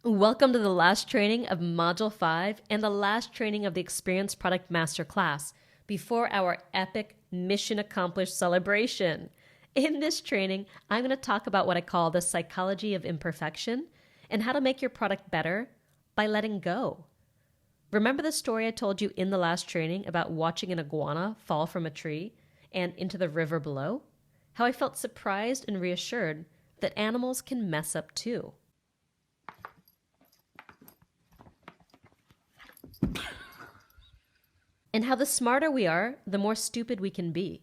Welcome to the last training of Module 5 and the last training of the Experience Product Masterclass before our epic Mission Accomplished celebration. In this training, I'm going to talk about what I call the psychology of imperfection and how to make your product better by letting go. Remember the story I told you in the last training about watching an iguana fall from a tree and into the river below? How I felt surprised and reassured that animals can mess up too. And how the smarter we are, the more stupid we can be.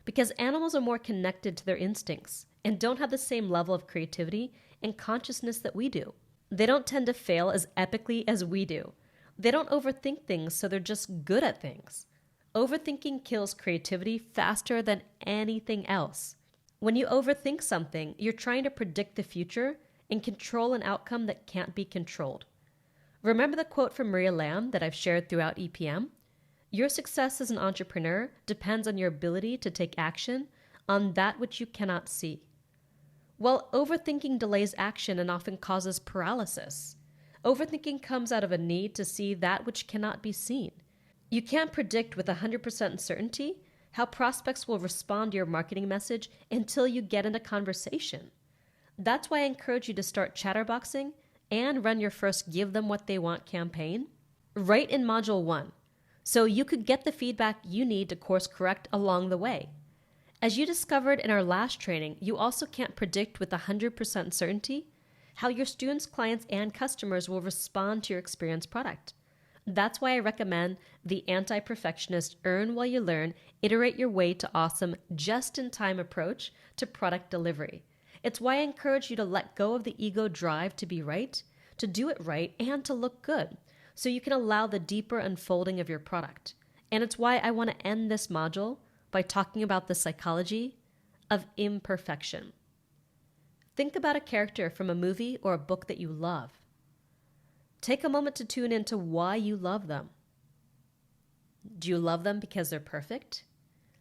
Because animals are more connected to their instincts and don't have the same level of creativity and consciousness that we do. They don't tend to fail as epically as we do. They don't overthink things, so they're just good at things. Overthinking kills creativity faster than anything else. When you overthink something, you're trying to predict the future and control an outcome that can't be controlled. Remember the quote from Maria Lamb that I've shared throughout EPM? Your success as an entrepreneur depends on your ability to take action on that which you cannot see. Well, overthinking delays action and often causes paralysis. Overthinking comes out of a need to see that which cannot be seen. You can't predict with 100% certainty how prospects will respond to your marketing message until you get in a conversation. That's why I encourage you to start chatterboxing and run your first Give Them What They Want campaign right in Module 1. So you could get the feedback you need to course correct along the way. As you discovered in our last training, you also can't predict with 100% certainty how your students, clients, and customers will respond to your experience product. That's why I recommend the anti-perfectionist earn while you learn, iterate your way to awesome just-in-time approach to product delivery. It's why I encourage you to let go of the ego drive to be right, to do it right, and to look good, so you can allow the deeper unfolding of your product. And it's why I want to end this module by talking about the psychology of imperfection. Think about a character from a movie or a book that you love. Take a moment to tune into why you love them. Do you love them because they're perfect?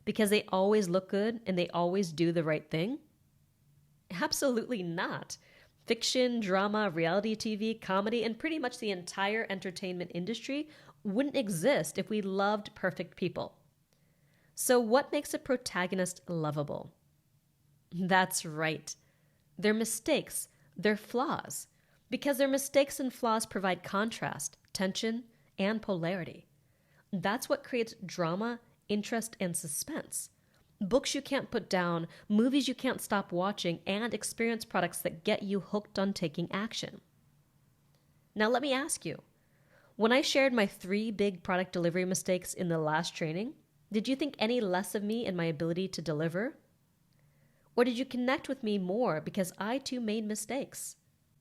Because they always look good and they always do the right thing? Absolutely not. Fiction, drama, reality TV, comedy, and pretty much the entire entertainment industry wouldn't exist if we loved perfect people. So what makes a protagonist lovable? That's right. Their mistakes, their flaws. Because their mistakes and flaws provide contrast, tension, and polarity. That's what creates drama, interest, and suspense. Books you can't put down, movies you can't stop watching, and experience products that get you hooked on taking action. Now let me ask you, when I shared my 3 big product delivery mistakes in the last training, did you think any less of me and my ability to deliver? Or did you connect with me more because I too made mistakes?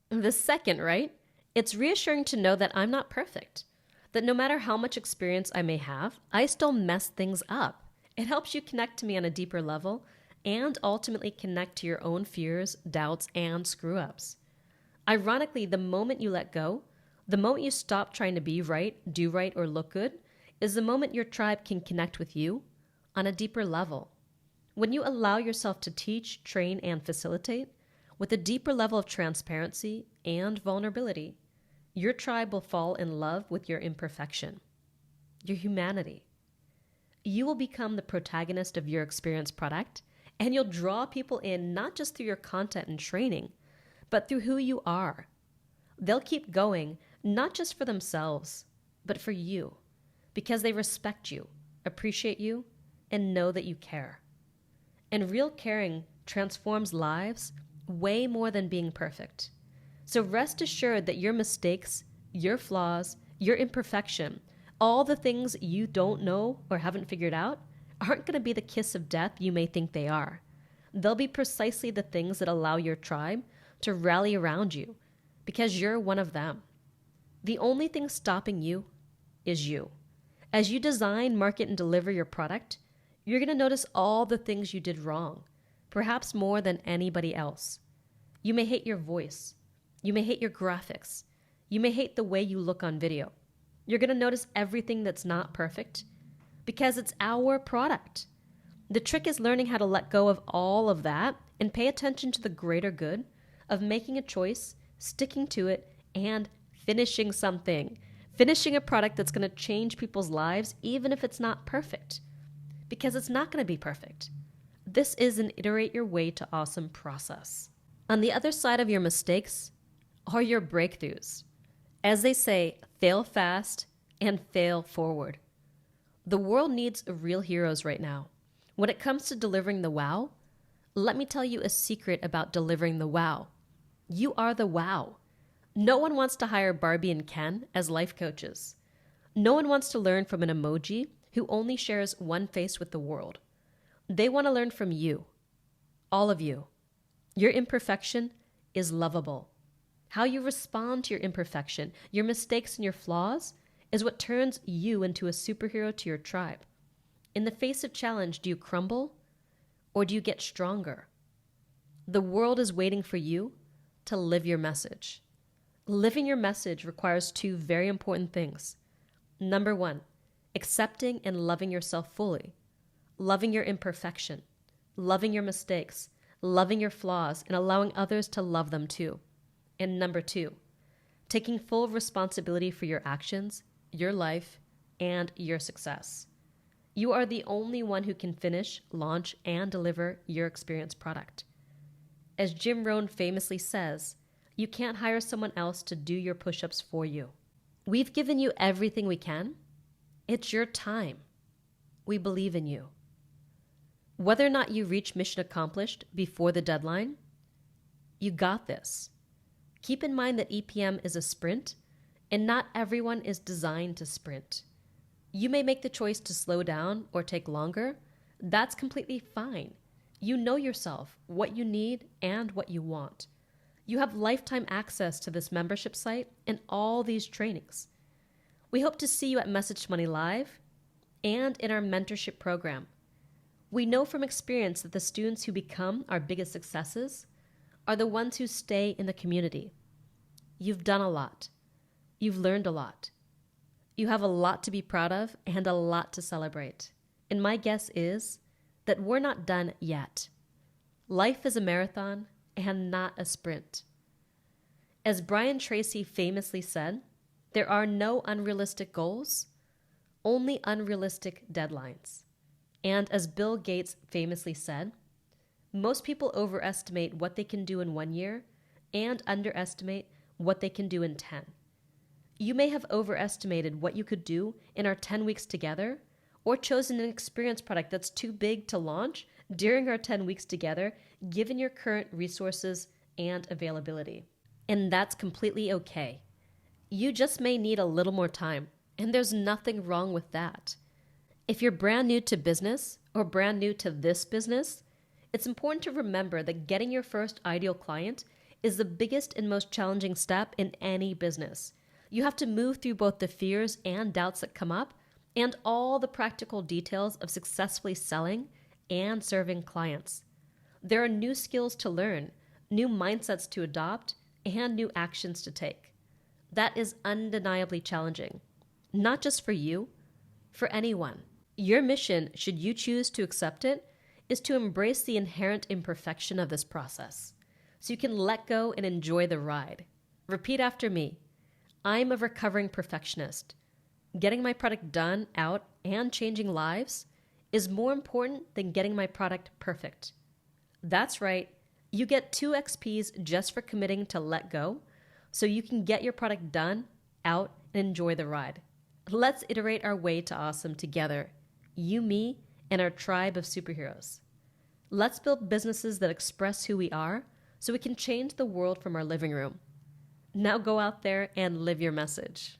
The second, right? It's reassuring to know that I'm not perfect, that no matter how much experience I may have, I still mess things up. It helps you connect to me on a deeper level and ultimately connect to your own fears, doubts, and screw-ups. Ironically, the moment you let go, the moment you stop trying to be right, do right, or look good, is the moment your tribe can connect with you on a deeper level. When you allow yourself to teach, train, and facilitate with a deeper level of transparency and vulnerability, your tribe will fall in love with your imperfection, your humanity. You will become the protagonist of your experience product, and you'll draw people in not just through your content and training, but through who you are. They'll keep going, not just for themselves, but for you, because they respect you, appreciate you, and know that you care. And real caring transforms lives way more than being perfect. So rest assured that your mistakes, your flaws, your imperfection, all the things you don't know or haven't figured out aren't going to be the kiss of death you may think they are. They'll be precisely the things that allow your tribe to rally around you because you're one of them. The only thing stopping you is you. As you design, market, and deliver your product, you're going to notice all the things you did wrong, perhaps more than anybody else. You may hate your voice. You may hate your graphics. You may hate the way you look on video. You're going to notice everything that's not perfect because it's our product. The trick is learning how to let go of all of that and pay attention to the greater good of making a choice, sticking to it, and finishing something. Finishing a product that's going to change people's lives, even if it's not perfect. Because it's not going to be perfect. This is an iterate your way to awesome process. On the other side of your mistakes are your breakthroughs. As they say, fail fast and fail forward. The world needs real heroes right now. When it comes to delivering the wow, let me tell you a secret about delivering the wow. You are the wow. No one wants to hire Barbie and Ken as life coaches. No one wants to learn from an emoji who only shares one face with the world. They want to learn from you. All of you. Your imperfection is lovable. How you respond to your imperfection, your mistakes and your flaws is what turns you into a superhero to your tribe. In the face of challenge, do you crumble or do you get stronger? The world is waiting for you to live your message. Living your message requires two very important things. Number one, accepting and loving yourself fully, loving your imperfection, loving your mistakes, loving your flaws, and allowing others to love them too. And number two, taking full responsibility for your actions, your life, and your success. You are the only one who can finish, launch, and deliver your experience product. As Jim Rohn famously says, you can't hire someone else to do your push-ups for you. We've given you everything we can. It's your time. We believe in you. Whether or not you reach mission accomplished before the deadline, you got this. Keep in mind that EPM is a sprint, and not everyone is designed to sprint. You may make the choice to slow down or take longer. That's completely fine. You know yourself, what you need, and what you want. You have lifetime access to this membership site and all these trainings. We hope to see you at Message Money Live and in our mentorship program. We know from experience that the students who become our biggest successes are the ones who stay in the community. You've done a lot. You've learned a lot. You have a lot to be proud of and a lot to celebrate. And my guess is that we're not done yet. Life is a marathon and not a sprint. As Brian Tracy famously said, there are no unrealistic goals, only unrealistic deadlines. And as Bill Gates famously said, most people overestimate what they can do in 1 year and underestimate what they can do in 10. You may have overestimated what you could do in our 10 weeks together, or chosen an experience product that's too big to launch during our 10 weeks together, given your current resources and availability. And that's completely okay. You just may need a little more time, and there's nothing wrong with that. If you're brand new to business or brand new to this business, it's important to remember that getting your first ideal client is the biggest and most challenging step in any business. You have to move through both the fears and doubts that come up and all the practical details of successfully selling and serving clients. There are new skills to learn, new mindsets to adopt, and new actions to take. That is undeniably challenging, not just for you, for anyone. Your mission, should you choose to accept it, is to embrace the inherent imperfection of this process, so you can let go and enjoy the ride. Repeat after me. I'm a recovering perfectionist. Getting my product done, out, and changing lives is more important than getting my product perfect. That's right. You get 2 XPs just for committing to let go, so you can get your product done, out, and enjoy the ride. Let's iterate our way to awesome together. You, me, and our tribe of superheroes. Let's build businesses that express who we are so we can change the world from our living room. Now go out there and live your message.